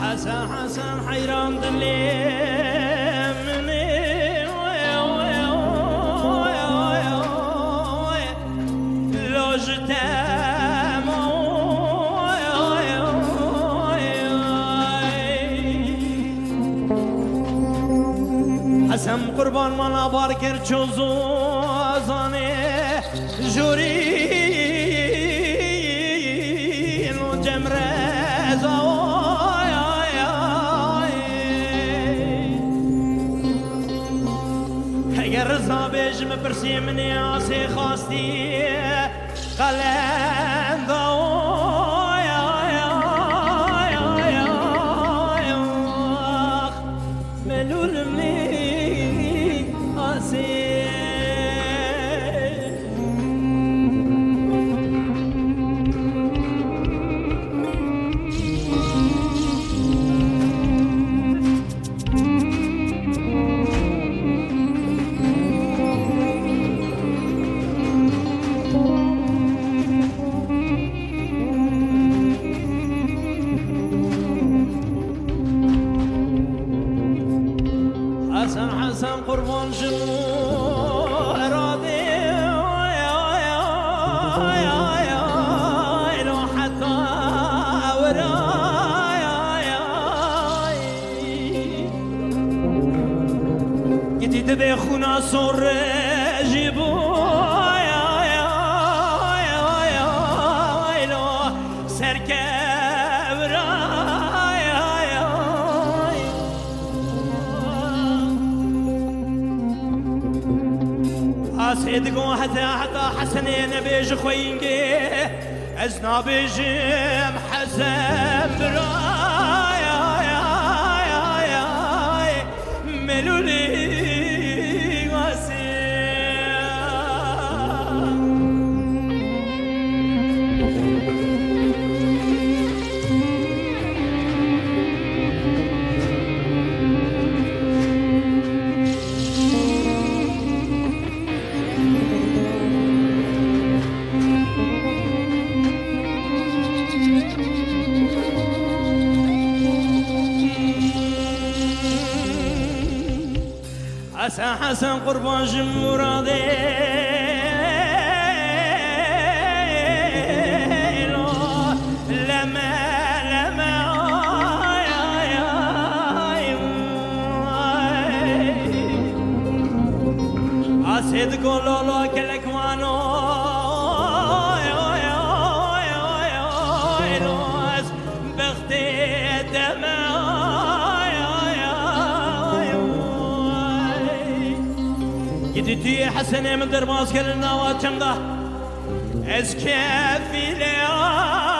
حسن حيران دليمني لو جتام حسن قربان مانا باركر چوزو زاني جوري جمرزا رضا بيجم برسي من ياسي خاستي قلم ملول مني آسي حسن قربان شنو أرادي لو حتى وراي قدي تبي خونا صور جيبو لو سركب أصدقوا حتى حسنين بيج خوينجي أزنا بيجم حسن براي ملولي واسي حسن قربان جمورادي لما أسيد قولوا كلك وانو بختي دمع جدتي حسنة من درباس كلنا واتشمده از كافي لي